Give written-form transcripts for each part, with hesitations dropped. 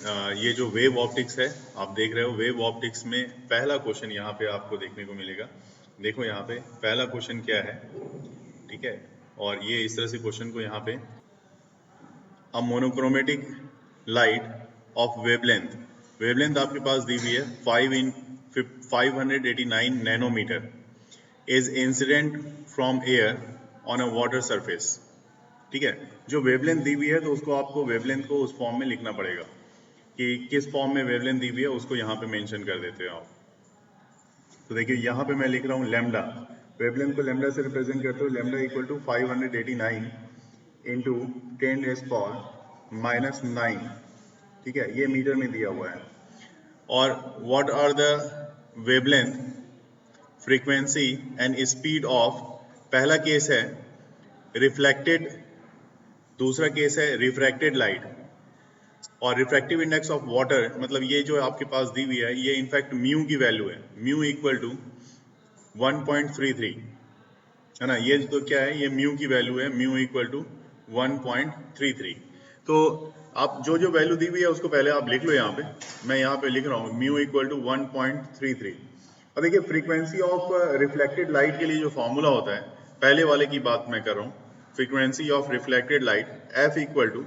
ये जो wave optics है आप देख रहे हो, वेव ऑप्टिक्स में पहला क्वेश्चन यहाँ पे आपको देखने को मिलेगा। देखो यहाँ पे पहला क्वेश्चन क्या है, ठीक है। और ये इस तरह से क्वेश्चन को यहाँ पे, a monochromatic light of wavelength, wavelength आपके पास दी हुई है 589 nanometre is incident from air on a water surface. ठीक है, जो वेवलेंथ दी हुई है तो उसको आपको वेवलेंथ को उस फॉर्म में लिखना पड़ेगा कि किस फॉर्म में वेवलेंथ दी हुई है, उसको यहाँ पे मेंशन कर देते हो आप। तो देखिए यहाँ पे मैं लिख रहा हूँ लैम्डा, वेवलेंथ को लैम्डा से रिप्रेजेंट करते हो, लैम्डा इक्वल टू 589 इंटू 10⁻⁻⁹, ठीक है, ये मीटर में दिया हुआ है। और what are the wavelength, frequency and speed of, पहला केस है रिफ्लेक्टेड, दूसरा केस है रिफ्रैक्टेड लाइट। और रिफ्रैक्टिव इंडेक्स ऑफ वाटर, मतलब ये जो आपके पास दी हुई है ये इनफैक्ट म्यू की वैल्यू है, म्यू इक्वल टू 1.33 है ना, ये तो क्या है, ये म्यू की वैल्यू है, म्यू इक्वल टू 1.33। तो आप जो जो वैल्यू दी हुई है उसको पहले आप लिख लो यहाँ पे, मैं यहाँ पे लिख रहा हूँ म्यू इक्वल टू 1.33। और देखिए फ्रीक्वेंसी ऑफ रिफ्लेक्टेड लाइट के लिए जो फॉर्मूला होता है, पहले वाले की बात मैं कर रहा हूँ, frequency of reflected light F equal to,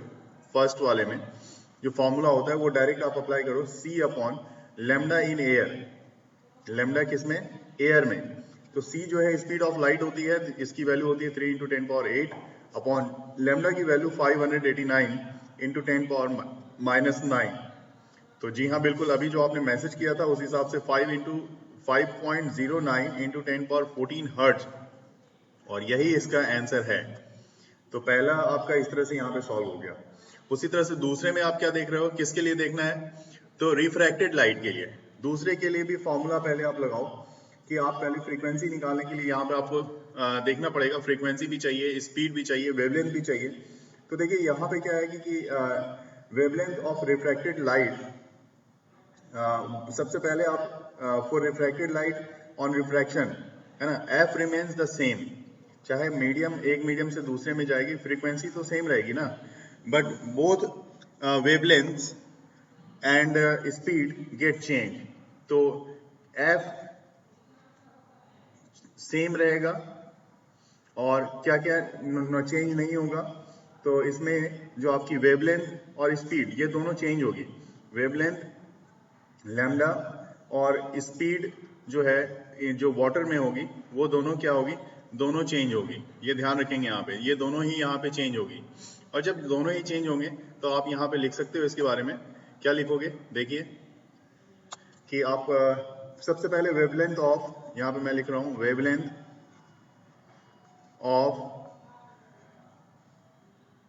first वाले में जो फॉर्मूला होता है वो डायरेक्ट आप अप्लाई करो, C upon lambda in air, lambda किसमें, एयर में। तो c जो है स्पीड ऑफ लाइट होती है, इसकी वैल्यू होती है 3 इंटू 10⁻8 अपॉन लैम्डा की वैल्यू 589 इंटू 10⁻⁹। तो जी हाँ बिल्कुल, अभी जो आपने मैसेज किया था उस हिसाब से 5.09 इंटू 10⁻14 हर्ट्ज, और यही इसका आंसर है। तो पहला आपका इस तरह से यहाँ पे सॉल्व हो गया। उसी तरह से दूसरे में आप क्या देख रहे हो, किसके लिए देखना है, तो रिफ्रैक्टेड लाइट के लिए। दूसरे के लिए भी फॉर्मूला पहले आप लगाओ कि आप पहले फ्रीक्वेंसी निकालने के लिए यहाँ पे आपको देखना पड़ेगा, फ्रीक्वेंसी भी चाहिए, स्पीड भी चाहिए, वेवलेंथ भी चाहिए। तो देखिए यहाँ पे क्या है कि वेवलेंथ ऑफ रिफ्रैक्टेड लाइट, सबसे पहले आप for refracted light on refraction है ना, एफ रिमेन्स द सेम, चाहे मीडियम एक मीडियम से दूसरे में जाएगी फ्रीक्वेंसी तो सेम रहेगी ना, but both wavelengths and speed get change. तो एफ सेम रहेगा और क्या क्या चेंज नहीं होगा, तो इसमें जो आपकी वेवलेंथ और स्पीड ये दोनों चेंज होगी, वेवलेंथ लैम्डा और स्पीड जो है जो वाटर में होगी वो दोनों क्या होगी, दोनों चेंज होगी। ये ध्यान रखेंगे यहाँ पे, ये दोनों ही यहाँ पे चेंज होगी। और जब दोनों ही चेंज होंगे तो आप यहाँ पे लिख सकते हो इसके बारे में, क्या लिखोगे, देखिए कि आप सबसे पहले वेवलेंथ ऑफ, यहाँ पे मैं लिख रहा हूँ वेवलेंथ ऑफ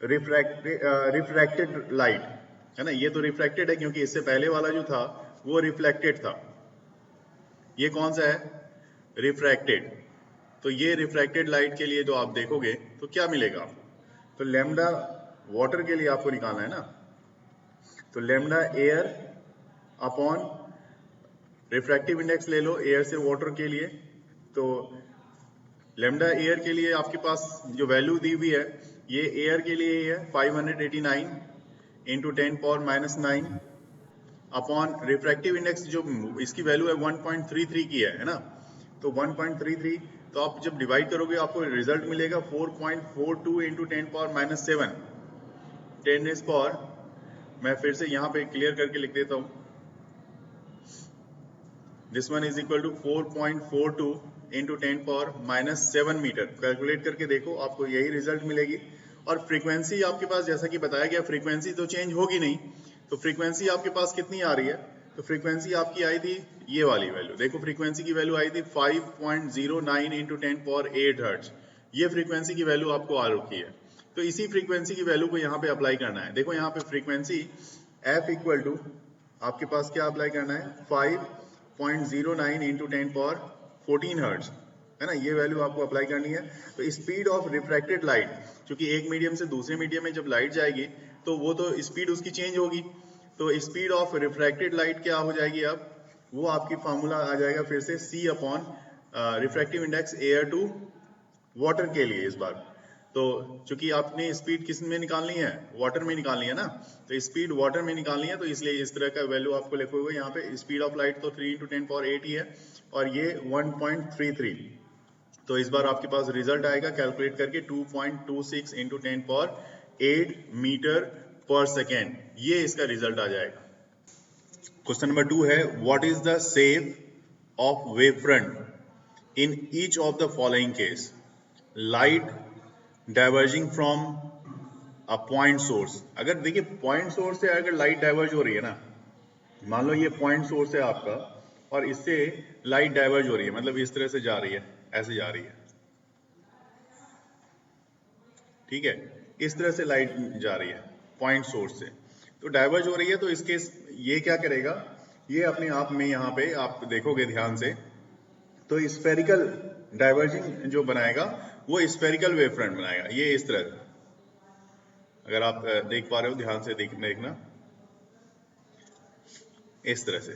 रिफ्रैक्टेड लाइट है ना, ये तो रिफ्रैक्टेड है क्योंकि इससे पहले वाला जो था वो रिफ्लेक्टेड था, ये कौन सा है, रिफ्रैक्टेड। तो ये रिफ्रैक्टेड लाइट के लिए जो आप देखोगे तो क्या मिलेगा आपको, तो लैम्डा वाटर के लिए आपको निकालना है ना, तो lambda air upon refractive index ले लो एयर से वाटर के लिए। तो लैम्डा एयर के लिए आपके पास जो वैल्यू दी हुई है ये एयर के लिए है 589 इंटू 10⁻⁹ अपॉन रिफ्रैक्टिव इंडेक्स जो इसकी वैल्यू है 1.33 की है ना, तो 1.33, तो आप जब डिवाइड करोगे आपको रिजल्ट मिलेगा 4.42 इंटू 10⁻⁷ 10⁻, मैं फिर से यहाँ पे क्लियर करके लिख देता हूँ, this one is equal to 4.42 into 10⁻⁷ metre. Calculate करके देखो आपको यही रिजल्ट मिलेगी। और फ्रीक्वेंसी आपके पास जैसा कि बताया गया फ्रीक्वेंसी तो चेंज होगी नहीं, तो फ्रीक्वेंसी आपके पास कितनी आ रही है, तो फ्रीक्वेंसी आपकी आई थी ये वाली वैल्यू, देखो फ्रीक्वेंसी की वैल्यू आई थी 5.09 इंटू 10⁸ हर्ट्ज, ये फ्रीक्वेंसी की वैल्यू आपको आ रखी है। तो इसी फ्रीक्वेंसी की वैल्यू को यहाँ पे अप्लाई करना है। देखो यहाँ पे फ्रीक्वेंसी एफ इक्वल टू आपके पास क्या अप्लाई करना है, 5.09 इंटू 10⁻14 हर्ट्ज है ना, ये वैल्यू आपको अप्लाई करनी है। तो स्पीड ऑफ रिफ्रैक्टेड लाइट, क्योंकि एक मीडियम से दूसरे मीडियम में जब लाइट जाएगी तो वो तो स्पीड उसकी चेंज होगी, तो स्पीड ऑफ रिफ्रैक्टेड लाइट क्या हो जाएगी, अब वो आपकी फार्मूला आ जाएगा फिर से C upon refractive index air to water के लिए इस बार। तो चूंकि आपने स्पीड किस में निकालनी है, वाटर में निकालनी है ना, तो स्पीड वाटर में निकालनी है, तो इसलिए इस तरह का वैल्यू आपको लिखोगे यहाँ पे। स्पीड ऑफ लाइट तो 3 × 10⁸ ही है और ये 1.33। तो इस बार आपके पास रिजल्ट आएगा कैलकुलेट करके 2.26 × 10⁸ मीटर पर सेकेंड, ये इसका रिजल्ट आ जाएगा। क्वेश्चन नंबर 2 है what is the shape of wave front in each of the following case, light diverging from a point source. अगर देखिए पॉइंट सोर्स से अगर लाइट डाइवर्ज हो रही है ना, मान लो ये पॉइंट सोर्स है आपका और इससे लाइट डाइवर्ज हो रही है, मतलब इस तरह से जा रही है, ऐसे जा रही है, ठीक है, इस तरह से लाइट जा रही है पॉइंट सोर्स से, तो डाइवर्ज हो रही है, तो इसके ये क्या करेगा, ये अपने आप में यहाँ पे आप देखोगे ध्यान से तो स्फेरिकल डाइवर्जिंग जो बनाएगा वो स्फेरिकल वेव फ्रंट बनाएगा, ये इस तरह। अगर आप देख पा रहे हो ध्यान से देखना, इस तरह से,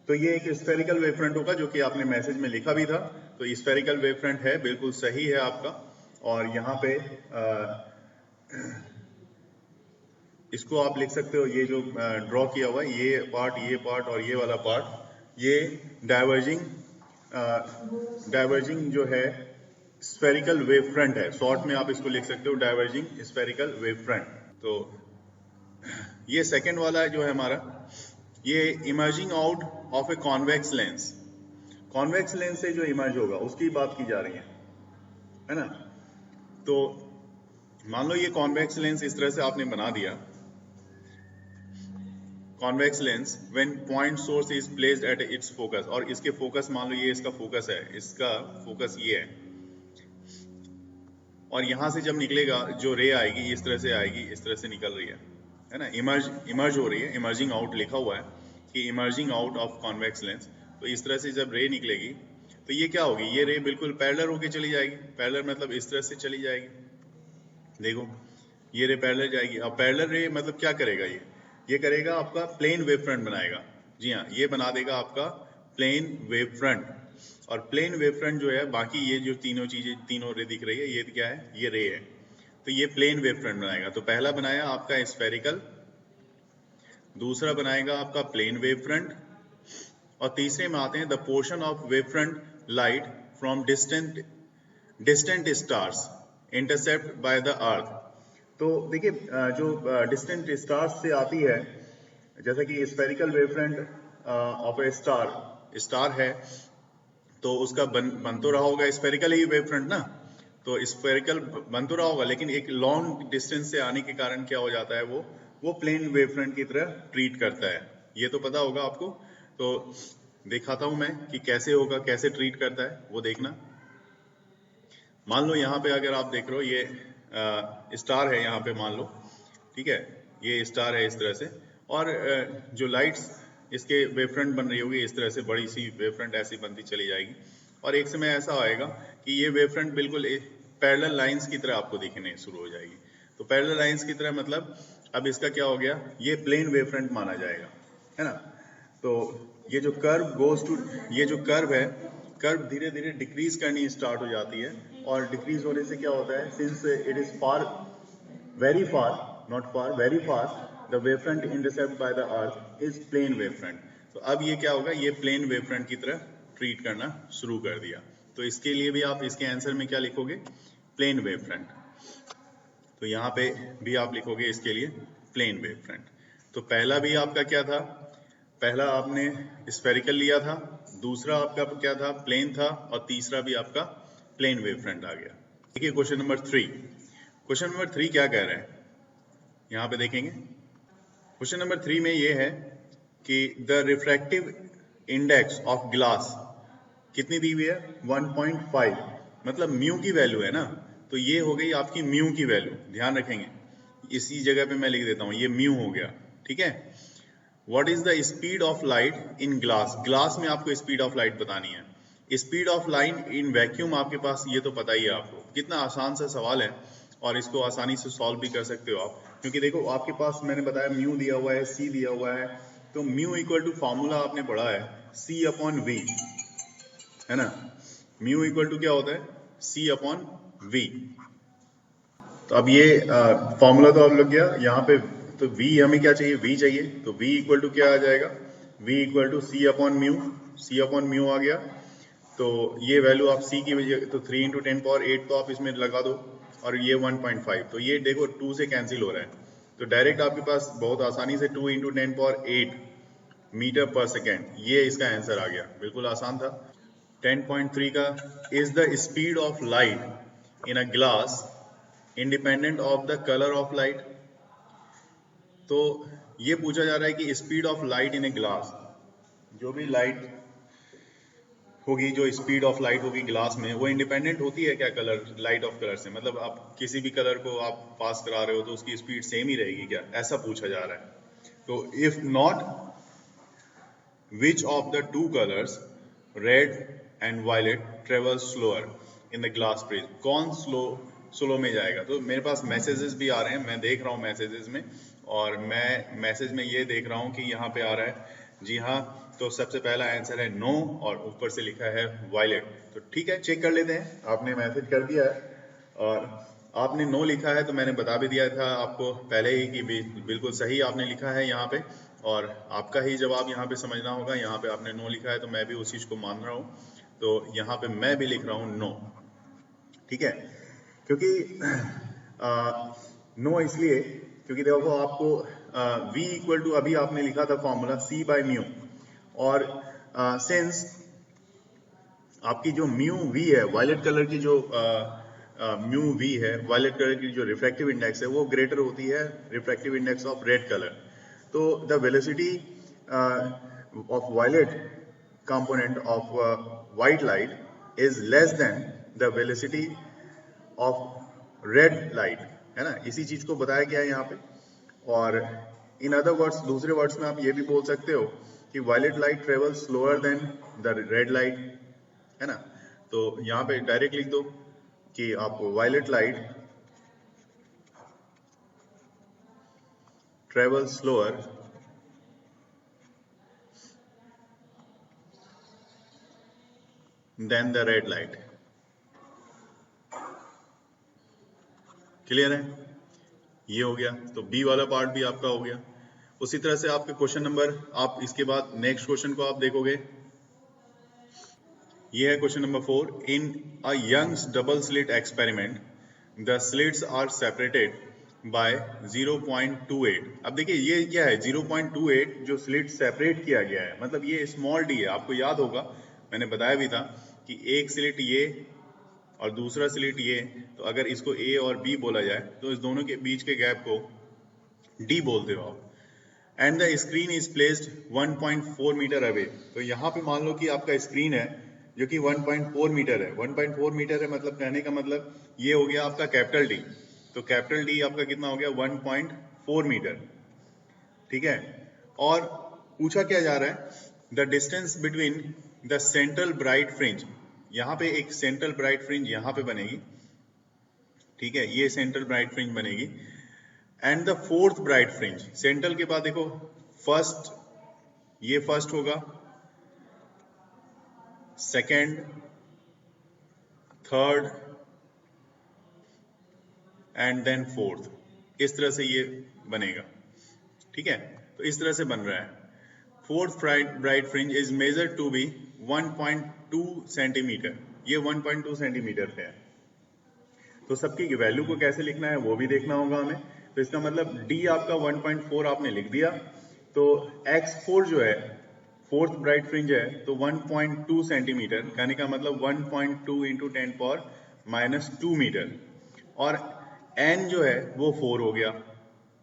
तो ये एक स्फेरिकल वेव फ्रंट होगा जो कि आपने मैसेज में लिखा भी था। तो स्फेरिकल वेव फ्रंट है, बिल्कुल सही है आपका। और यहाँ पे इसको आप लिख सकते हो, ये जो ड्रॉ किया हुआ है ये पार्ट और ये वाला पार्ट, ये डाइवर्जिंग जो है स्फेरिकल वेव फ्रंट है, शॉर्ट में आप इसको लिख सकते हो डाइवर्जिंग स्फेरिकल वेव फ्रंट। तो ये सेकंड वाला जो है हमारा, ये emerging out of a convex lens, convex lens से जो इमर्ज होगा उसकी बात की जा रही है ना। तो मान लो ये कॉन्वेक्स लेंस इस तरह से आपने बना दिया, convex lens when point source is placed at its focus, और इसके फोकस मान लो ये इसका फोकस है, इसका फोकस ये है, और यहां से जब निकलेगा जो रे आएगी इस तरह से आएगी, इस तरह से निकल रही है ना, इमर्ज हो रही है, इमर्जिंग आउट लिखा हुआ है कि emerging out of convex lens. तो इस तरह से जब रे निकलेगी तो ये क्या होगी, ये रे बिल्कुल पैरेलल होके चली जाएगी, पैरेलल मतलब इस तरह से चली जाएगी, देखो ये रे पैरेलल जाएगी। अब पैरेलल रे मतलब क्या करेगा, ये करेगा आपका प्लेन वेव फ्रंट बनाएगा, जी हाँ, ये बना देगा आपका प्लेन वेव फ्रंट। और प्लेन वेव फ्रंट जो है, बाकी ये जो तीनों चीजें, तीनों रे दिख रही है, ये क्या है, ये रे है, तो ये प्लेन वेव फ्रंट बनाएगा। तो पहला बनाया आपका स्फेरिकल, दूसरा बनाएगा आपका प्लेन वेव फ्रंट, और तीसरे में आते हैं the portion of wave front light from distant stars intercept by the अर्थ। तो देखिए जो डिस्टेंट स्टार्स से आती है, जैसा कि spherical wave front of A star है, तो उसका बन तो रहा होगा स्फेरिकल ही वेव फ्रंट ना, तो स्फेरिकल बन तो रहा होगा, लेकिन एक लॉन्ग डिस्टेंस से आने के कारण क्या हो जाता है, वो प्लेन वेव फ्रंट की तरह ट्रीट करता है, ये तो पता होगा आपको। तो दिखाता हूं मैं कि कैसे होगा, कैसे ट्रीट करता है वो देखना। मान लो यहाँ पे अगर आप देख रहे हो ये स्टार है यहाँ पे, मान लो, ठीक है, ये स्टार है इस तरह से, और जो लाइट्स इसके वेव फ्रंट बन रही होगी इस तरह से, बड़ी सी वेव फ्रंट ऐसी बनती चली जाएगी, और एक समय ऐसा आएगा कि ये वेव फ्रंट बिल्कुल पैरेलल लाइंस की तरह आपको दिखने शुरू हो जाएगी। तो पैरेलल लाइंस की तरह मतलब अब इसका क्या हो गया, ये प्लेन वेव फ्रंट माना जाएगा, है ना। तो ये जो कर्व गोज टू, ये जो कर्व है, कर्व धीरे धीरे डिक्रीज करनी स्टार्ट हो जाती है, और डिक्रीज होने से क्या होता है, since it is far, very far, not far, very far, the wave front intercept by the earth is plane wave front. तो अब ये क्या होगा, ये प्लेन वेव फ्रंट की तरह ट्रीट करना शुरू कर दिया। तो इसके लिए भी आप इसके आंसर में क्या लिखोगे, प्लेन वेव फ्रंट। तो यहाँ पे भी आप लिखोगे इसके लिए प्लेन वेव फ्रंट। तो पहला भी आपका क्या था, पहला आपने स्फेरिकल लिया था, दूसरा आपका क्या था, प्लेन था, और तीसरा भी आपका प्लेन वेव फ्रंट आ गया। देखिए क्वेश्चन नंबर 3, क्वेश्चन नंबर 3 क्या कह रहे हैं, यहाँ पे देखेंगे। क्वेश्चन नंबर 3 में ये है कि the refractive index of glass कितनी दी हुई है, 1.5, मतलब म्यू की वैल्यू है ना, तो ये हो गई आपकी म्यू की वैल्यू, ध्यान रखेंगे, इसी जगह पे मैं लिख देता हूं, ये म्यू हो गया, ठीक है। What is the speed of light in glass, glass में आपको स्पीड ऑफ लाइट बतानी है। Speed of light in vacuum आपके पास, ये तो पता ही है आपको, कितना आसान सा सवाल है, और इसको आसानी से सॉल्व भी कर सकते हो आप, क्योंकि देखो आपके पास मैंने बताया म्यू दिया हुआ है, सी दिया हुआ है, तो म्यू इक्वल टू फॉर्मूला आपने पढ़ा है C/V, है ना। म्यू इक्वल टू क्या होता है, C/V V। तो अब ये फॉर्मूला तो अब लग गया यहाँ पे। तो V हमें क्या चाहिए, V चाहिए, तो V इक्वल टू क्या आ जाएगा, V equal to C upon mu, C upon mu आ गया। तो ये वैल्यू आप C की वजह तो 3 इंटू 10⁸ तो आप इसमें लगा दो, और ये 1.5, तो ये देखो 2 से कैंसिल हो रहा है, तो डायरेक्ट आपके पास बहुत आसानी से 2 इंटू 10⁸ मीटर पर सेकेंड, ये इसका आंसर आ गया, बिल्कुल आसान था। 10.3 का, is the speed of light in a glass independent of the colour of light. तो ये पूछा जा रहा है कि speed of light in a glass, जो भी लाइट होगी, जो स्पीड ऑफ लाइट होगी ग्लास में, वो इंडिपेंडेंट होती है क्या कलर, लाइट ऑफ कलर से, मतलब आप किसी भी कलर को आप पास करा रहे हो तो उसकी स्पीड सेम ही रहेगी क्या, ऐसा पूछा जा रहा है। तो if not, which of the two colours red and violet travel slower in the glass bridge, कौन स्लो में जाएगा। तो मेरे पास मैसेजेस भी आ रहे हैं, मैं देख रहा हूँ मैसेजेस में, और मैं मैसेज में ये देख रहा हूँ कि यहाँ पे आ रहा है, जी हाँ, तो सबसे पहला आंसर है नो, और ऊपर से लिखा है वायलेट। तो ठीक है, चेक कर लेते हैं, आपने मैसेज कर दिया है और आपने नो लिखा है, तो मैंने बता भी दिया था आपको पहले ही कि बिल्कुल सही आपने लिखा है यहाँ पे, और आपका ही जवाब यहाँ पे समझना होगा। यहाँ पे आपने नो लिखा है तो मैं भी उस चीज को मान रहा हूँ, तो यहाँ पे मैं भी लिख रहा हूँ नो, ठीक है। क्योंकि नो इसलिए क्योंकि देखो आपको V इक्वल टू, अभी आपने लिखा था फॉर्मूला C बाय म्यू, और सिंस आपकी जो म्यू V है, वायलेट कलर की जो म्यू V है, वायलेट कलर की जो रिफ्रैक्टिव इंडेक्स है, वो ग्रेटर होती है refractive index of red colour. तो the velocity of violet component of white light is less than the velocity of red light, है ना, इसी चीज को बताया गया है यहाँ पे। और इन अदर वर्ड्स, दूसरे वर्ड्स में आप ये भी बोल सकते हो कि violet light travel slower than the red light, है ना। तो यहाँ पे डायरेक्ट लिख दो कि आप violet light travel slower than the red light. Clear है, ये हो गया, तो बी वाला पार्ट भी आपका हो गया। उसी तरह से आपके क्वेश्चन नंबर, आप इसके बाद नेक्स्ट क्वेश्चन को आप देखोगे, ये है question number 4। In a Young's double slit experiment the slits are separated by 0.28। अब देखिए ये क्या है, 0.28 जो स्लिट सेपरेट किया गया है, मतलब ये स्मॉल डी है। आपको याद होगा मैंने बताया भी था कि एक स्लिट ये और दूसरा स्लिट ये, तो अगर इसको ए और बी बोला जाए तो इस दोनों के बीच के गैप को डी बोलते हो आप। And the screen is placed 1.4 metre away. तो यहाँ पे मान लो कि आपका स्क्रीन है जो कि 1.4 मीटर है। 1.4 मीटर है, मतलब कहने का मतलब ये हो गया आपका कैपिटल डी। तो कैपिटल डी आपका कितना हो गया, 1.4 मीटर, ठीक है। और पूछा क्या जा रहा है, the distance between the central bright fringe, यहाँ पे एक सेंट्रल ब्राइट फ्रिंज यहाँ पे बनेगी, ठीक है, ये सेंट्रल ब्राइट फ्रिंज बनेगी, and the fourth bright fringe. Central के बाद देखो फर्स्ट, ये फर्स्ट होगा, second, third and then fourth, इस तरह से ये बनेगा, ठीक है। तो इस तरह से बन रहा है। Fourth bright fringe is measured to be 1.2 centimetre, ये 1.2 सेंटीमीटर पे है। तो सबकी वैल्यू को कैसे लिखना है वो भी देखना होगा हमें। तो इसका मतलब डी आपका 1.4 आपने लिख दिया, तो x4 जो है, फोर्थ ब्राइट फ्रिंज है, तो 1.2 सेंटीमीटर, कहने का मतलब 1.2 इंटू 10⁻⁻2 मीटर, और n जो है वो 4 हो गया,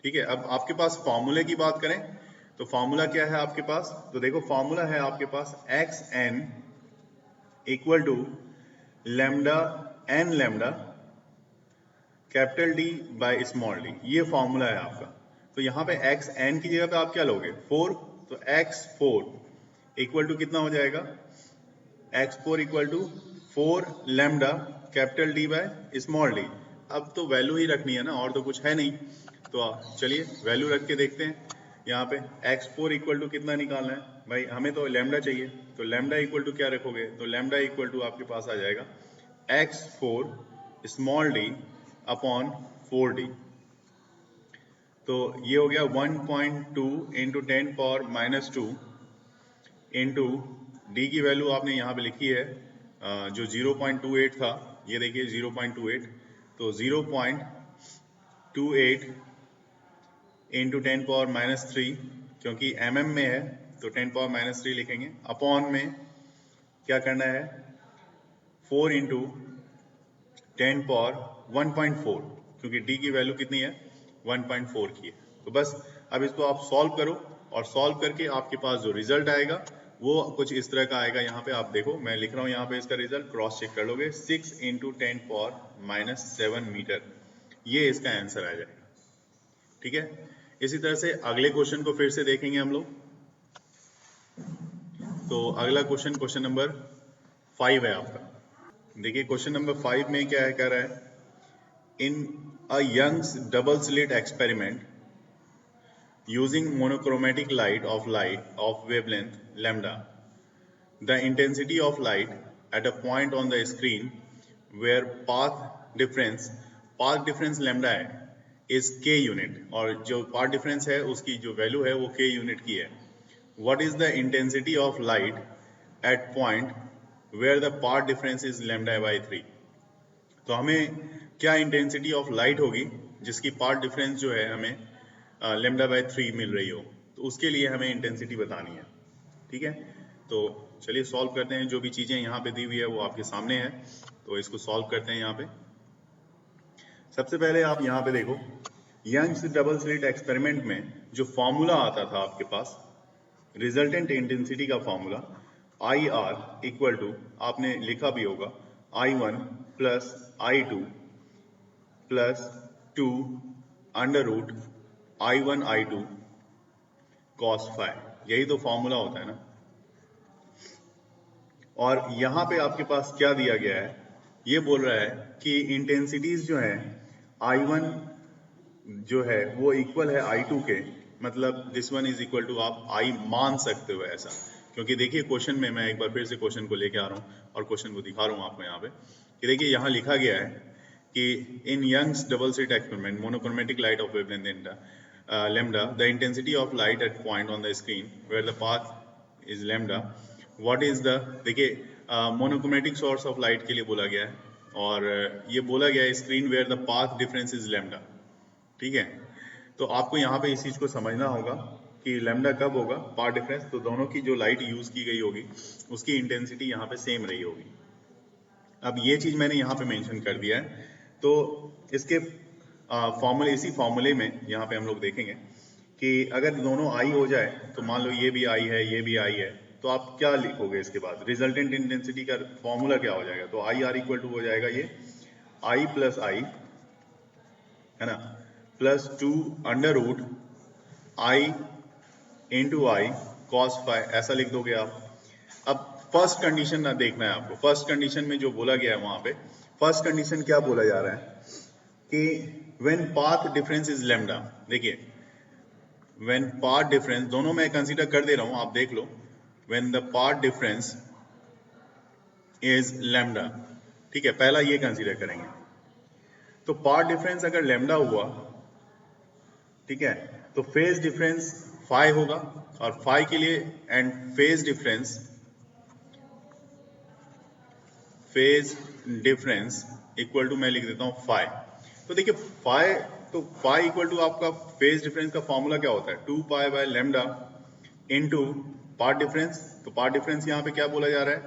ठीक है। अब आपके पास फॉर्मूले की बात करें तो फॉर्मूला क्या है आपके पास, तो देखो फॉर्मूला है आपके पास xn equal to lambda n lambda capital D by small D, ये फॉर्मूला है आपका। तो यहाँ पे एक्स एन की जगह पे आप क्या लोगे, 4, तो x4 इक्वल टू कितना हो जाएगा, x4 equal to 4 lambda capital D by small D. अब तो वैल्यू ही रखनी है ना, और तो कुछ है नहीं, तो चलिए वैल्यू रख के देखते हैं। यहाँ पे x4 इक्वल टू कितना निकालना है भाई, हमें तो लैम्डा चाहिए, तो लैम्डा इक्वल टू क्या रखोगे, तो लैम्डा इक्वल टू आपके पास आ जाएगा x4 small D upon 4d। तो ये हो गया 1.2 into 10 power minus 2 into D की वैल्यू आपने यहाँ पे लिखी है जो 0.28 था, ये देखिए 0.28, तो 0.28 इंटू 10 पावर माइनस 3, क्योंकि mm में है तो 10 पावर माइनस 3 लिखेंगे, अपॉन में क्या करना है 4 इंटू 10 पावर 1.4, क्योंकि d की वैल्यू कितनी है 1.4 की है। तो बस अब इसको आप सॉल्व करो और सॉल्व करके आपके पास जो रिजल्ट आएगा वो कुछ इस तरह का आएगा। यहाँ पे आप देखो, मैं लिख रहा हूँ यहाँ पे इसका रिजल्ट, क्रॉस चेक कर लोगे, 6 इंटू 10 पावर माइनस 7 मीटर, ये इसका आंसर आ जाएगा। ठीक है, इसी तरह से अगले क्वेश्चन को फिर से देखेंगे हम लोग। तो अगला क्वेश्चन, क्वेश्चन नंबर 5 है आपका। देखिए क्वेश्चन नंबर 5 में क्या है, कह रहा है in a Young's double slit experiment using monochromatic light of wavelength lambda, the intensity of light at a point on the screen where path difference lambda है is k unit, और जो path difference है उसकी जो value है वो k unit की है। What is the intensity of light at point where the path difference is lambda by 3? तो हमें क्या इंटेंसिटी ऑफ लाइट होगी जिसकी पाथ डिफरेंस जो है हमें लैम्डा बाय 3 मिल रही हो, तो उसके लिए हमें इंटेंसिटी बतानी है। ठीक है, तो चलिए सॉल्व करते हैं। जो भी चीजें यहाँ पे दी हुई है वो आपके सामने है, तो इसको सॉल्व करते हैं। यहाँ पे सबसे पहले आप यहाँ पे देखो, यंग्स डबल स्लिट एक्सपेरिमेंट में जो फॉर्मूला आता था आपके पास, रिजल्टेंट इंटेंसिटी का फॉर्मूला IR इक्वल टू, आपने लिखा भी होगा, I1 plus I2 plus 2 under root I1 I2 cos phi, यही तो फॉर्मूला होता है ना। और यहां पे आपके पास क्या दिया गया है, ये बोल रहा है कि इंटेंसिटीज जो है I1 जो है वो इक्वल है I2 के, मतलब this one is equal to, आप I मान सकते हो ऐसा, क्योंकि देखिए क्वेश्चन में, मैं एक बार फिर से क्वेश्चन को लेके आ रहा हूँ और क्वेश्चन को दिखा रहा हूँ आपको यहाँ पे, कि देखिए यहाँ लिखा गया है कि in Young's double slit experiment monochromatic light of wavelength lambda, the intensity of light at point on the screen where the path is lambda, what is the, देखिए मोनोक्रोमेटिक सोर्स ऑफ लाइट के लिए बोला गया है, और ये बोला गया है screen where the path difference is lambda. ठीक है, तो आपको यहाँ पे इस चीज को समझना होगा कि लैम्डा कब होगा, पाथ डिफरेंस, तो दोनों की जो लाइट यूज की गई होगी उसकी इंटेंसिटी यहाँ पे सेम रही होगी। अब ये चीज मैंने यहाँ पे मेंशन कर दिया है, तो इसके फॉर्मूले, इसी फॉर्मूले में यहाँ पे हम लोग देखेंगे कि अगर दोनों आई हो जाए, तो मान लो ये भी आई है ये भी आई है, तो आप क्या लिखोगे इसके बाद, रिजल्टेंट इंटेंसिटी का फॉर्मूला क्या हो जाएगा, तो आई आर इक्वल टू हो जाएगा ये आई प्लस आई, है ना, plus 2 under root I into I cos phi, ऐसा लिख दोगे आप। अब फर्स्ट कंडीशन ना देखना है आपको, फर्स्ट कंडीशन में जो बोला गया है वहां पे, फर्स्ट कंडीशन क्या बोला जा रहा है कि when path difference is lambda, देखिए व्हेन पाथ डिफरेंस, दोनों मैं कंसीडर कर दे रहा हूं, आप देख लो, when the path difference is lambda, ठीक है, पहला ये कंसीडर करेंगे। तो पाथ डिफरेंस अगर लैम्डा हुआ, ठीक है, तो फेज डिफरेंस फाई होगा, और फाई के लिए, and phase difference equal to, मैं लिख देता हूं फाई। तो देखिए फाई, तो फाई इक्वल टू आपका फेज डिफरेंस का फॉर्मूला क्या होता है, 2 pi by lambda into path difference. तो पाथ डिफरेंस यहाँ पे क्या बोला जा रहा है,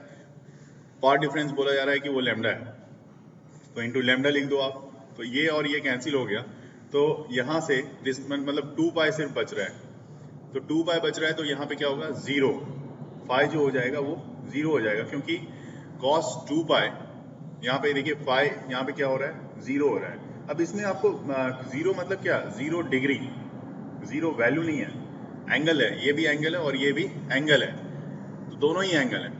पाथ डिफरेंस बोला जा रहा है कि वो लैम्डा है, तो इनटू लैम्डा लिख दो आप, तो ये और ये कैंसिल हो गया, तो यहां से मतलब 2 पाई सिर्फ बच रहा है, तो 2 पाई बच रहा है, तो यहाँ पे क्या होगा, 0, फाई जो हो जाएगा वो 0 हो जाएगा, क्योंकि cos 2 पाई, यहाँ पे देखिए फाई यहाँ पे क्या हो रहा है, 0 हो रहा है। अब इसमें आपको 0 मतलब क्या, 0 डिग्री, 0 वैल्यू नहीं है, एंगल है, ये भी एंगल है और ये भी एंगल है, तो दोनों ही एंगल है।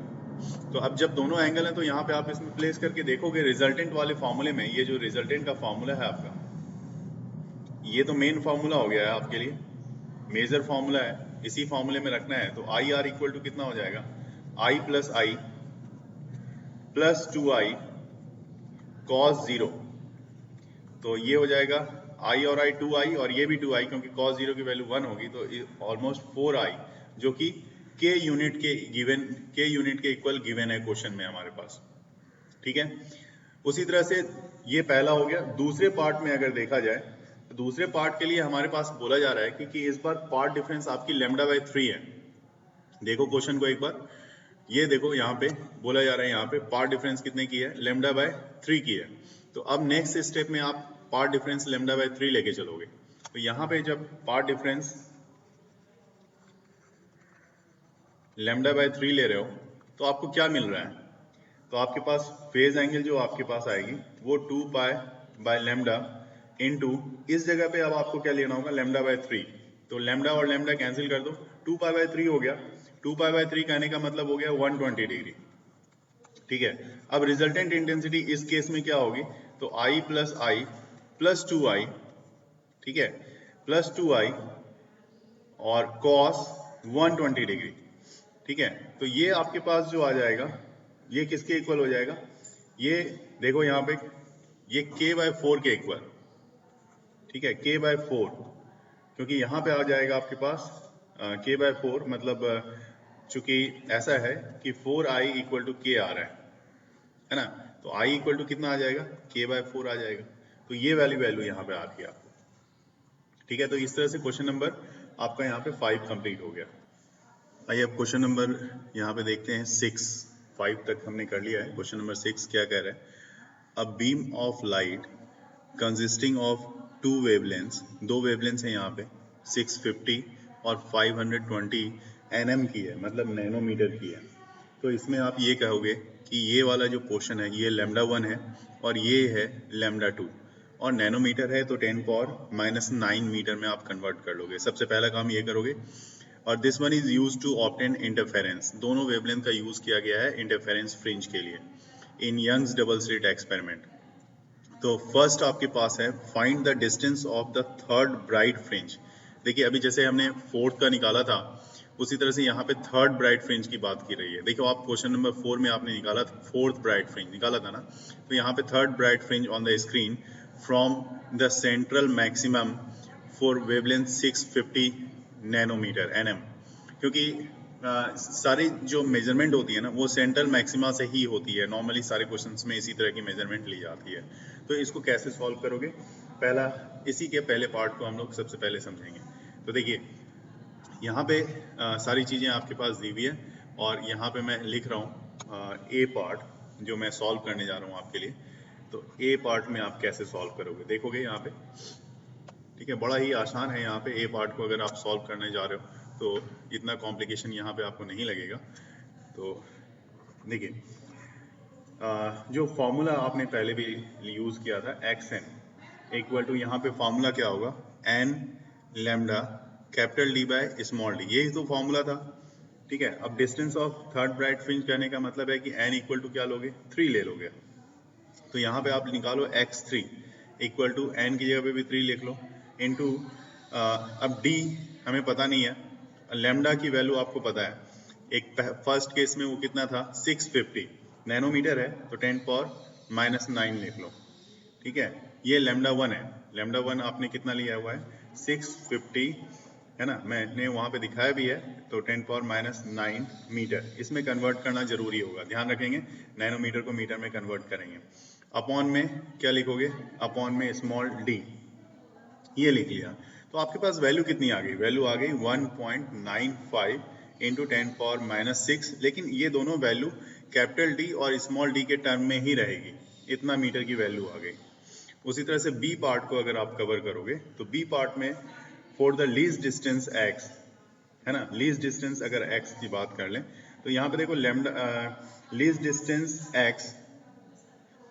तो अब जब दोनों एंगल है, तो यहाँ पे आप इसमें प्लेस करके देखोगे रिजल्टेंट वाले फॉर्मूले में, ये जो रिजल्टेंट का फॉर्मूला है आपका, ये तो मेन फॉर्मूला हो गया है आपके लिए, मेजर फॉर्मूला है, इसी फॉर्मूले में रखना है। तो आई आर इक्वल टू कितना हो जाएगा, आई प्लस 2 आई cos 0, तो ये हो जाएगा i और i 2i और ये भी 2i, क्योंकि cos 0 की वैल्यू 1 होगी तो ऑलमोस्ट 4i, जो कि k यूनिट के इक्वल गिवन है क्वेश्चन में हमारे पास। ठीक है, उसी तरह से ये पहला हो गया। दूसरे पार्ट में अगर देखा जाए तो दूसरे पार्ट के लिए हमारे पास बोला जा रहा है कि इस बार पार्ट डिफरेंस आपकी λ/3 है। देखो क्वेश्चन को एक बार, ये देखो यहाँ पे बोला जा रहा है, यहाँ पे पार्ट डिफरेंस कितने की है, λ/3 की है। तो अब नेक्स्ट स्टेप में आप पार्ट डिफरेंस λ/3 लेके चलोगे। तो यहाँ पे जब पार्ट डिफरेंस λ/3 ले रहे हो तो आपको क्या मिल रहा है, तो आपके पास फेज एंगल जो आपके पास आएगी वो 2π/λ इंटू, इस जगह पे अब आपको क्या लेना होगा, λ/3। तो λ और λ कैंसिल कर दो, 2π/3 हो गया। 2π/3 कहने का मतलब हो गया 120 डिग्री। ठीक है, अब रिजल्टेंट इंटेंसिटी इस केस में क्या होगी, तो i प्लस 2i, ठीक है, प्लस 2i और cos 120 डिग्री। ठीक है, तो ये आपके पास जो आ जाएगा ये किसके इक्वल हो जाएगा, ये देखो यहाँ पे ये k/4 के इक्वल। ठीक है, k/4, क्योंकि यहाँ पे आ जाएगा आपके पास k/4, मतलब चूंकि ऐसा है कि 4i इक्वल टू k आ रहा है ना, तो i इक्वल टू कितना आ जाएगा, k/4 आ जाएगा। तो ये वैल्यू यहाँ पे आ रही है आपको। ठीक है, तो इस तरह से क्वेश्चन नंबर आपका यहाँ पे 5 कंप्लीट हो गया। आइए अब क्वेश्चन नंबर यहाँ पे देखते हैं 6। 5 तक हमने कर लिया है। क्वेश्चन नंबर 6 क्या कह रहा है, a beam of light consisting of 2 wavelengths, 2 wavelengths हैं यहाँ पे 650 और 520 nm की है, मतलब नैनोमीटर की है। तो इसमें आप ये कहोगे कि ये वाला जो पोर्शन है ये λ1 है और ये है λ2, और नैनोमीटर है तो 10⁻⁹ मीटर में आप कन्वर्ट कर लोगे। सबसे पहला काम ये करोगे। और this one is use to obtain interference, दोनों वेवलेंथ का यूज किया गया है इंटरफेरेंस फ्रिंज के लिए in Young's double slit experiment. तो फर्स्ट आपके पास है find the distance of the third bright fringe. देखिए अभी जैसे हमने फोर्थ का निकाला था उसी तरह से यहाँ पे थर्ड ब्राइट फ्रिंज की बात की रही है। देखो आप क्वेश्चन नंबर 4 में आपने निकाला था फोर्थ ब्राइट फ्रिंज निकाला था ना, तो यहाँ पे third bright fringe on the screen from the central maximum for wavelength 650 nanometre nm, क्योंकि सारी जो मेजरमेंट होती है ना वो सेंट्रल मैक्सिमा से ही होती है। नॉर्मली सारे क्वेश्चंस में इसी तरह की मेजरमेंट ली जाती है। तो इसको कैसे सॉल्व करोगे, पहला इसी के पहले पार्ट को हम लोग सबसे पहले समझेंगे। तो देखिए यहाँ पे सारी चीज़ें आपके पास दी हुई है और यहाँ पे मैं लिख रहा हूँ ए पार्ट जो मैं सॉल्व करने जा रहा हूँ आपके लिए। तो ए पार्ट में आप कैसे सॉल्व करोगे देखोगे यहाँ पे। ठीक है, बड़ा ही आसान है यहाँ पे ए पार्ट को अगर आप सॉल्व करने जा रहे हो तो इतना कॉम्प्लिकेशन यहाँ पे आपको नहीं लगेगा। तो देखिए जो फॉर्मूला आपने पहले भी यूज़ किया था xn इक्वल टू, यहाँ पे फॉर्मूला क्या होगा, n lambda capital D by small d, यही तो फॉर्मूला था। ठीक है, अब distance of third bright fringe कहने का मतलब है कि n इक्वल टू क्या लोगे, 3 ले लोगे। तो यहाँ पे आप निकालो x3 इक्वल टू n की जगह पे भी 3 लिख लो इंटू अब d हमें पता नहीं है, लैम्डा की वैल्यू आपको पता है। एक फर्स्ट केस में वो कितना था 650 नैनोमीटर है तो 10⁻⁹ लिख लो। ठीक है, ये λ1 है, λ1 आपने कितना लिया हुआ है 650 है ना, मैंने वहाँ पे दिखाया भी है। तो 10⁻⁹ मीटर, इसमें कन्वर्ट करना जरूरी होगा, ध्यान रखेंगे नैनोमीटर को मीटर में कन्वर्ट करेंगे। अपॉन में क्या लिखोगे, अपॉन में स्मॉल d, ये लिख लिया। तो आपके पास वैल्यू कितनी आ गई, वैल्यू आ गई 1.95 इंटू 10⁻⁶, लेकिन ये दोनों वैल्यू कैपिटल D और स्मॉल d के टर्म में ही रहेगी, इतना मीटर की वैल्यू आ गई। उसी तरह से बी पार्ट को अगर आप कवर करोगे तो बी पार्ट में for the least distance x है ना, लीस्ट डिस्टेंस अगर x की बात कर लें तो यहाँ पे देखो least distance x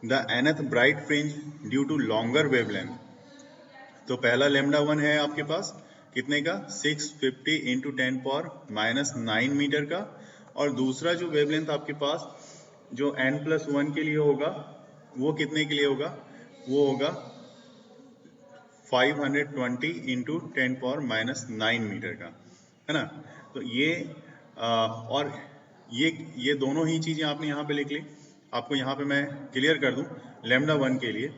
the nth bright fringe due to longer wavelength. तो पहला λ1 है आपके पास कितने का 650 इंटू 10⁻⁹ मीटर का, और दूसरा जो वेवलेंथ आपके पास जो n+1 के लिए होगा वो कितने के लिए होगा, वो होगा 520 इंटू 10⁻⁹ मीटर का, है ना। तो ये और ये दोनों ही चीजें आपने यहाँ पे लिख ली। आपको यहाँ पे मैं क्लियर कर दूं, λ1 के लिए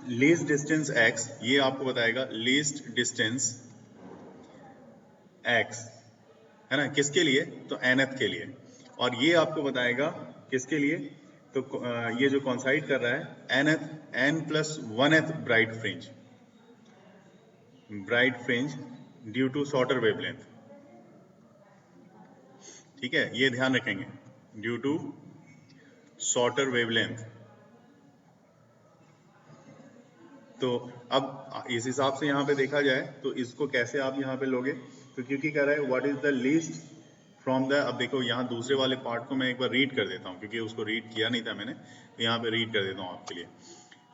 लीस्ट डिस्टेंस x, ये आपको बताएगा लीस्ट डिस्टेंस x, है ना, किसके लिए? तो nth के लिए। और ये आपको बताएगा किसके लिए? तो ये जो कॉन्साइड कर रहा है n plus 1th bright fringe due to shorter wavelength. ठीक है, ये ध्यान रखेंगे, ड्यू टू शॉर्टर वेवलेंथ। तो अब इस हिसाब से यहाँ पे देखा जाए तो इसको कैसे आप यहाँ पे लोगे? तो क्योंकि कह रहा है what is the least from the, अब देखो यहाँ दूसरे वाले पार्ट को मैं एक बार रीड कर देता हूँ क्योंकि उसको रीड किया नहीं था मैंने, तो यहाँ पे रीड कर देता हूँ आपके लिए।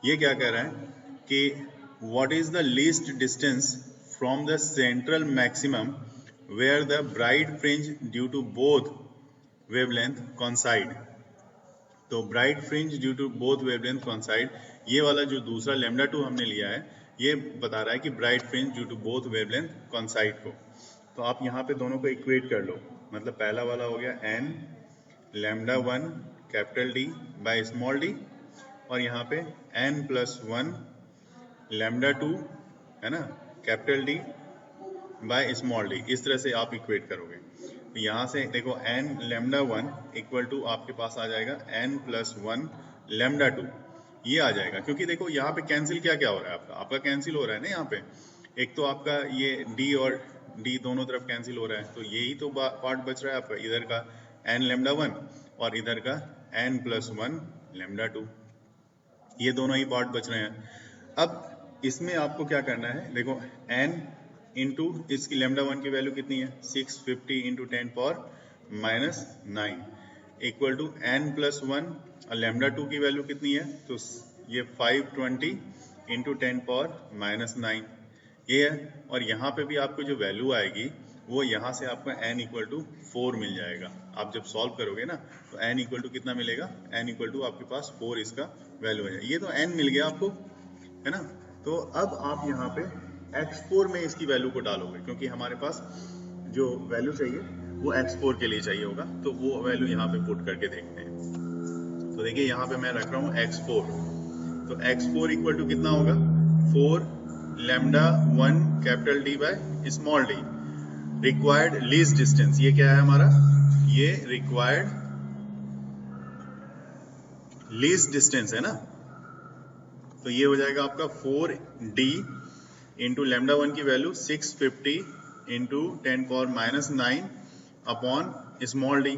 ये क्या कह रहा है कि what is the least distance from the central maximum where the bright fringe due to both wavelength coincide. तो bright fringe due to both wavelength coincide, ये वाला जो दूसरा लैम्डा 2 हमने लिया है ये बता रहा है कि bright fringe due to both wavelength coincide को। तो आप यहाँ पे दोनों को इक्वेट कर लो, मतलब पहला वाला हो गया n lambda 1 capital D by small d, और यहाँ पे n प्लस 1 लैम्डा 2, है ना, capital D by small d। इस तरह से आप इक्वेट करोगे। तो यहाँ से देखो n लैम्डा 1 इक्वल टू आपके पास आ जाएगा n प्लस 1 लैम्डा 2, ये आ जाएगा। क्योंकि देखो यहाँ पे कैंसिल क्या क्या हो रहा है, आपका कैंसिल हो रहा है ना यहाँ पे, एक तो आपका ये d और d दोनों तरफ कैंसिल हो रहा है, तो यही तो पार्ट बच रहा है आपका, इधर का n लैम्डा 1 और इधर का n प्लस 1 लैम्डा 2, ये दोनों ही पार्ट बच रहे हैं। अब इसमें आपको क्या करना है, देखो n इंटू इसकी लैम्डा 1 की वैल्यू कितनी है 650 into 10 power minus 9 equal to n plus 1 और लैम्डा 2 की वैल्यू कितनी है, तो ये 520 इंटू 10 पावर माइनस 9 ये है। और यहाँ पे भी आपको जो वैल्यू आएगी वो यहाँ से आपका n इक्वल टू 4 मिल जाएगा। आप जब सॉल्व करोगे ना तो n इक्वल टू कितना मिलेगा, n इक्वल टू आपके पास 4 इसका वैल्यू है। ये तो n मिल गया आपको, है ना। तो अब आप यहाँ पे x4 में इसकी वैल्यू को डालोगे, क्योंकि हमारे पास जो वैल्यू चाहिए वो x4 के लिए चाहिए होगा, तो वो वैल्यू यहाँ पे पुट करके देखते हैं। तो देखिए यहाँ पे मैं रख रहा हूँ x4, तो x4 इक्वल टू कितना होगा 4 lambda 1 capital D by small d। Required least distance ये क्या है हमारा, ये रिक्वायर्ड लीस्ट डिस्टेंस है ना, तो ये हो जाएगा आपका 4d इंटू लैम्डा 1 की value 650 into 10 power minus 9 upon small d।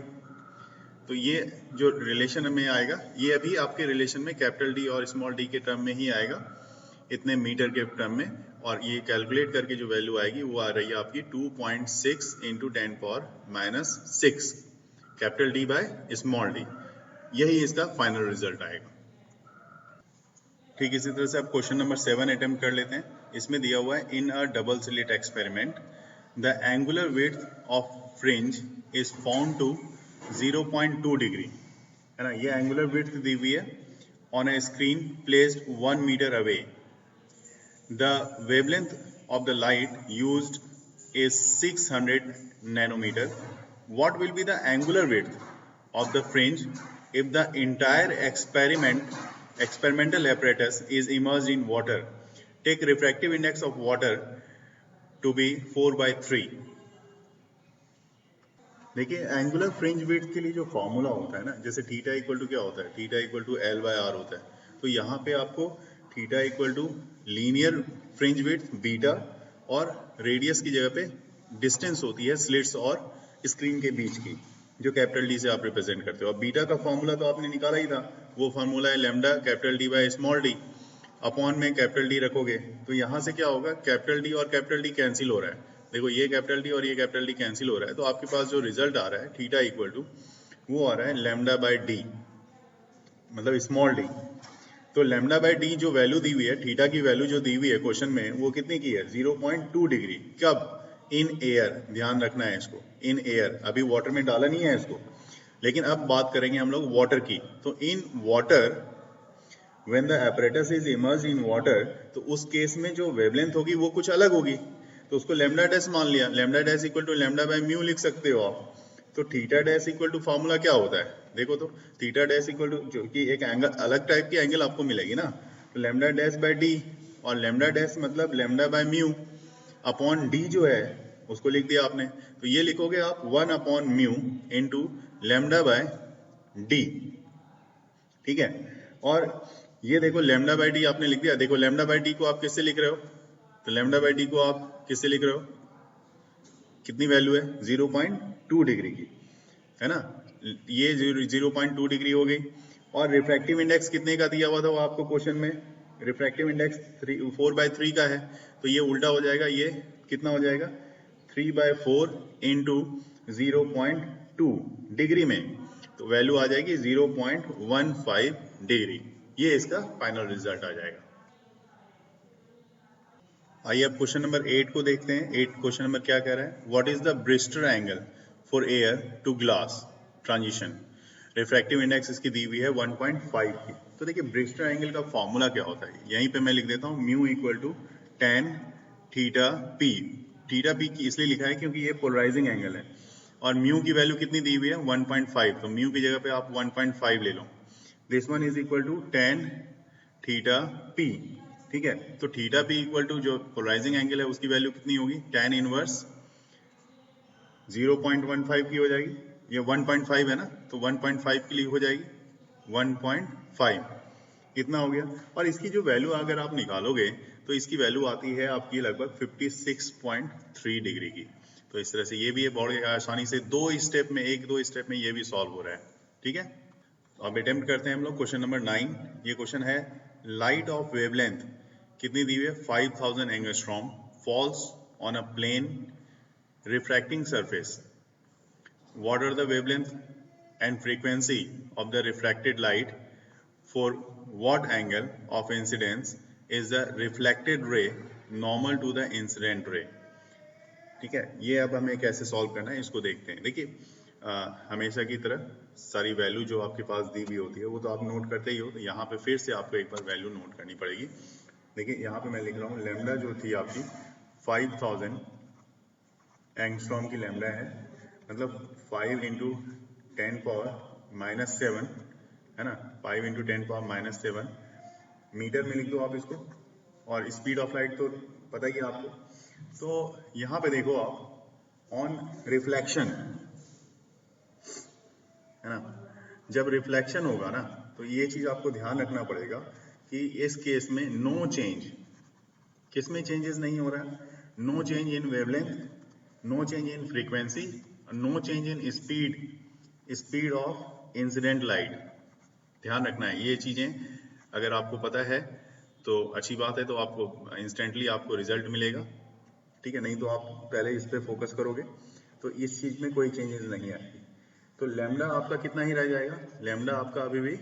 तो ये जो रिलेशन में आएगा ये अभी आपके रिलेशन में कैपिटल D और स्मॉल d के टर्म में ही आएगा, इतने मीटर के टर्म में, और ये कैलकुलेट करके जो वैल्यू आएगी वो आ रही है आपकी 2.6 into 10 power minus 6 capital D by small d। यही इसका फाइनल रिजल्ट आएगा। ठीक इसी तरह से आप क्वेश्चन नंबर 7 अटेम्प्ट कर लेते हैं। इसमें दिया हुआ है in a double slit experiment the angular width of fringe is found to 0.2 degree, है ना। ये एंगुलर विड्थ दी हुई है on a screen placed 1 metre away. The wavelength of the light used is 600 nanometer. What will be the angular width of the fringe if the entire experimental apparatus is immersed in water? Take refractive index of water to be 4/3. देखिए angular fringe width के लिए जो formula होता है ना, जैसे theta equal to क्या होता है, थीटा इक्वल टू L/R होता है। तो यहाँ पे आपको theta equal to linear fringe width beta और रेडियस की जगह पे डिस्टेंस होती है स्लिट्स और स्क्रीन के बीच की, जो कैपिटल D से आप रिप्रेजेंट करते हो। अब बीटा का फॉर्मूला तो आपने निकाला ही था, वो फॉर्मूला है lambda capital D by small d, upon में कैपिटल D रखोगे तो यहाँ से क्या होगा, कैपिटल D और कैपिटल D कैंसिल हो रहा है। देखो ये कैपिटल D और ये कैपिटल D कैंसिल हो रहा है, तो आपके पास जो रिजल्ट आ रहा है थीटा इक्वल टू वो आ रहा है लैम्डा बाय d, मतलब स्मॉल d। तो लैम्डा बाय d जो वैल्यू दी हुई है, थीटा की वैल्यू जो दी हुई है क्वेश्चन में, वो कितनी की है 0.2 डिग्री। कब, इन एयर, ध्यान रखना है इसको, इन एयर। अभी वाटर में डाला नहीं है इसको, लेकिन अब बात करेंगे हम लोग वाटर की। तो in water when the apparatus is immersed in water, तो उस केस में जो वेवलेंथ होगी वो कुछ अलग होगी, तो उसको लैम्डा डैश मान लिया। Lambda dash equal to lambda by mu लिख सकते हो आप। तो theta dash equal to formula क्या होता है, देखो तो थीटा डैश इक्वल टू, जो कि एक एंगल अलग टाइप की एंगल आपको मिलेगी ना, तो लैम्डा डैश बाय डी, और लैम्डा डैश मतलब lambda by mu upon D जो है उसको लिख दिया आपने, तो ये लिखोगे आप 1 upon mu into lambda by D, ठीक है। और ये देखो लैम्डा बाय डी आपने लिख दिया। देखो लैम्डा बाय डी को आप किससे लिख रहे हो, तो लैम्डा बाय डी को आप किससे लिख रहे हो, कितनी वैल्यू है 0.2 डिग्री की, है ना, ये 0.2 डिग्री हो गई। और रिफ्रैक्टिव इंडेक्स कितने का दिया हुआ था वो आपको क्वेश्चन में, रिफ्रैक्टिव इंडेक्स 4/3 का है, तो ये उल्टा हो जाएगा, ये कितना हो जाएगा 3/4 इंटू 0.2 डिग्री में, तो वैल्यू आ जाएगी 0.15 डिग्री। ये इसका फाइनल रिजल्ट आ जाएगा। आइए अब क्वेश्चन नंबर 8 को देखते हैं। 8 क्वेश्चन नंबर क्या कह रहा है, what is the Brewster angle for air to glass transition. Refractive index इसकी दी हुई है 1.5 की। तो देखिए ब्रिस्टर एंगल का फॉर्मूला क्या होता है, यहीं पे मैं लिख देता हूँ, mu equal to tan theta P. Theta P की इसलिए लिखा है क्योंकि ये पोलराइजिंग एंगल है, और म्यू की वैल्यू कितनी दी हुई है 1.5, तो म्यू की जगह पे आप 1.5 ले लो। This one is equal to tan theta P, ठीक है। तो थीटा पी इक्वल टू जो पोलराइजिंग एंगल है उसकी वैल्यू कितनी होगी, tan इनवर्स 0.15 की हो जाएगी, ये 1.5 है ना, तो 1.5 के लिए हो जाएगी 1.5, कितना हो गया। और इसकी जो वैल्यू अगर आप निकालोगे तो इसकी वैल्यू आती है आपकी लगभग 56.3 डिग्री की। तो इस तरह से ये भी है, बहुत आसानी से दो स्टेप में ये भी सॉल्व हो रहा है, ठीक है। तो अब अटेम्प्ट करते हैं हम लोग क्वेश्चन नंबर 9। ये क्वेश्चन है, लाइट ऑफ वेवलेंथ कितनी दी हुई है 5000 angstrom falls on a plane refracting surface. What are the wavelength and frequency of the refracted light? For what angle of incidence is the reflected ray normal to the incident ray? ठीक है, ये अब हमें कैसे solve करना है इसको देखते हैं। देखिए हमेशा की तरह सारी वैल्यू जो आपके पास दी हुई होती है वो तो आप नोट करते ही हो, तो यहाँ पे फिर से आपको एक बार वैल्यू नोट करनी पड़ेगी। देखिए यहाँ पे मैं लिख रहा हूँ लैम्डा जो थी आपकी 5000 एंगस्ट्रॉम की लैम्डा है, मतलब 5 इंटू 10⁻⁻7 है ना, 5 इंटू 10⁻⁻7 मीटर में लिख दो आप इसको। और स्पीड ऑफ लाइट तो पता ही है आपको। तो यहाँ पे देखो आप ऑन रिफ्लेक्शन, है ना, जब रिफ्लेक्शन होगा ना तो ये चीज आपको ध्यान रखना पड़ेगा कि इस केस में नो चेंज, किस में चेंजेस नहीं हो रहा है, no change in wavelength, no change in frequency, no change in speed of incident light. ध्यान रखना है ये चीजें, अगर आपको पता है तो अच्छी बात है, तो आपको इंस्टेंटली आपको रिजल्ट मिलेगा, ठीक है। नहीं तो आप पहले इस पे फोकस करोगे तो इस चीज में कोई चेंजेस नहीं आएगी। तो लैम्डा आपका कितना ही रह जाएगा, लैम्डा आपका अभी भी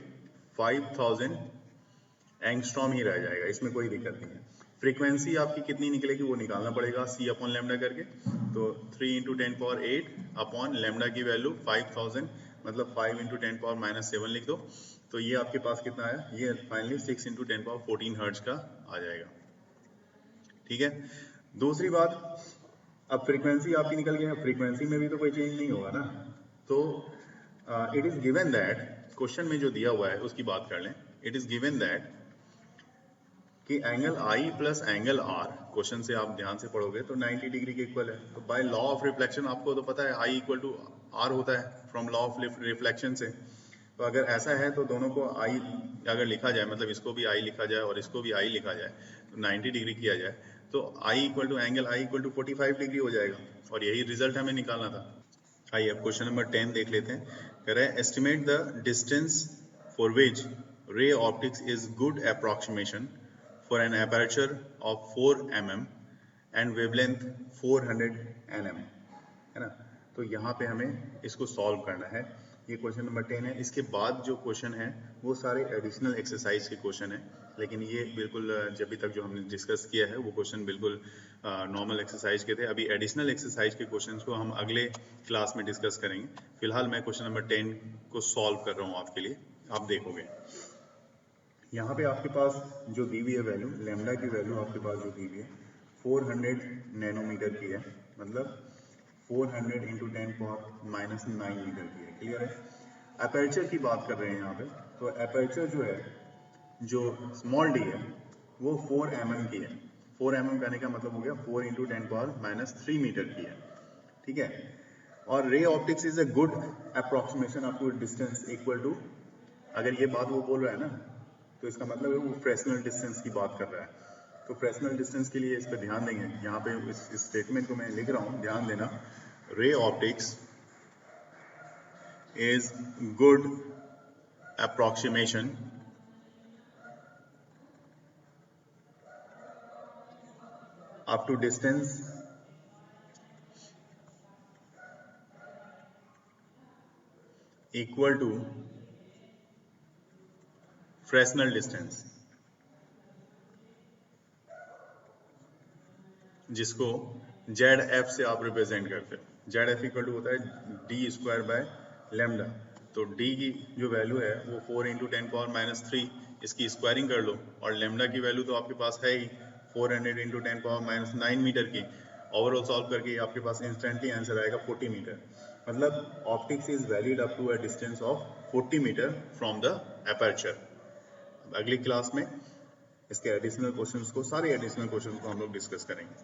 5000 एंगस्ट्रॉम ही रह जाएगा, इसमें कोई दिक्कत नहीं है। फ्रीक्वेंसी आपकी कितनी निकलेगी वो निकालना पड़ेगा, c अपॉन लैम्डा करके। तो 3 इंटू 10⁸ अपॉन लैम्डा की वैल्यू 5000, मतलब 5 इंटू 10⁻⁻7 लिख दो, तो ये आपके पास कितना आया, ये फाइनली 6 इंटू 10⁻14 हर्ट्ज का आ जाएगा, ठीक है। दूसरी बात, अब फ्रीक्वेंसी आपकी निकल गई है, फ्रीक्वेंसी में भी तो कोई चेंज नहीं होगा ना। तो it is given that, question में जो दिया हुआ है उसकी बात कर लें। इट इज गिवन दैट कि angle I plus angle R, question से आप ध्यान से पढ़ोगे तो 90 डिग्री के इक्वल है। तो बाय लॉ ऑफ रिफ्लेक्शन आपको तो पता है आई इक्वल टू आर होता है फ्रॉम लॉ ऑफ रिफ्लेक्शन से। तो अगर ऐसा है तो दोनों को आई अगर लिखा जाए, मतलब इसको भी आई लिखा जाए और इसको भी आई लिखा जाए, तो 90 डिग्री किया जाए तो i equal to angle i equal to 45 degree हो जाएगा, और यही रिजल्ट हमें निकालना था। आइए अब क्वेश्चन नंबर 10 देख लेते हैं। कह रहा है, estimate the distance for which रे optics is good approximation for an aperture of 4 mm and wavelength 400 nm, है ना। तो यहाँ पे हमें इसको सॉल्व करना है। ये क्वेश्चन नंबर 10 है। इसके बाद जो क्वेश्चन है वो सारे एडिशनल एक्सरसाइज के क्वेश्चन है, लेकिन ये बिल्कुल जब भी तक जो हमने डिस्कस किया है वो क्वेश्चन बिल्कुल नॉर्मल एक्सरसाइज के थे। अभी एडिशनल एक्सरसाइज के क्वेश्चन को हम अगले क्लास में डिस्कस करेंगे। फिलहाल मैं क्वेश्चन नंबर 10 को सॉल्व कर रहा हूँ आपके लिए, आप देखोगे। यहाँ पे आपके पास जो दी हुई है वैल्यू, लैम्डा की वैल्यू आपके पास जो दी हुई है 400 नैनोमीटर की है, मतलब 400 इंटू 10⁻⁹ मीटर की है, क्लियर है। अपर्चर की बात कर रहे हैं यहाँ पे, तो अपर्चर जो है, जो स्मॉल डी है वो 4 mm की है। 4 mm कहने का मतलब हो गया 4 × 10⁻³ मीटर की है, ठीक है। और ray optics is a good approximation of distance equal to, अगर ये बात वो बोल रहा है ना तो इसका मतलब है वो फ्रेसनल डिस्टेंस की बात कर रहा है। तो फ्रेसनल डिस्टेंस के लिए इस पर ध्यान देंगे। यहाँ पे इस स्टेटमेंट को मैं लिख रहा हूँ, ध्यान देना। रे optics is good approximation up to distance equal to Fresnel distance, जिसको ZF से आप रिप्रेजेंट करते हो। ZF इक्वल टू होता है d²/λ। तो d की जो वैल्यू है वो 4 × 10⁻³ इसकी स्क्वायरिंग कर लो, और लैम्डा की वैल्यू तो आपके पास है ही 400 × 10⁻৯ मीटर की। ओवरऑल सॉल्व करके आपके पास इंस्टेंटली आंसर आएगा 40 मीटर। मतलब optics is valid up to a distance of 40 metre from the aperture. अगली क्लास में इसके एडिशनल क्वेश्चंस को, सारे एडिशनल क्वेश्चंस को हम लोग डिस्कस करेंगे।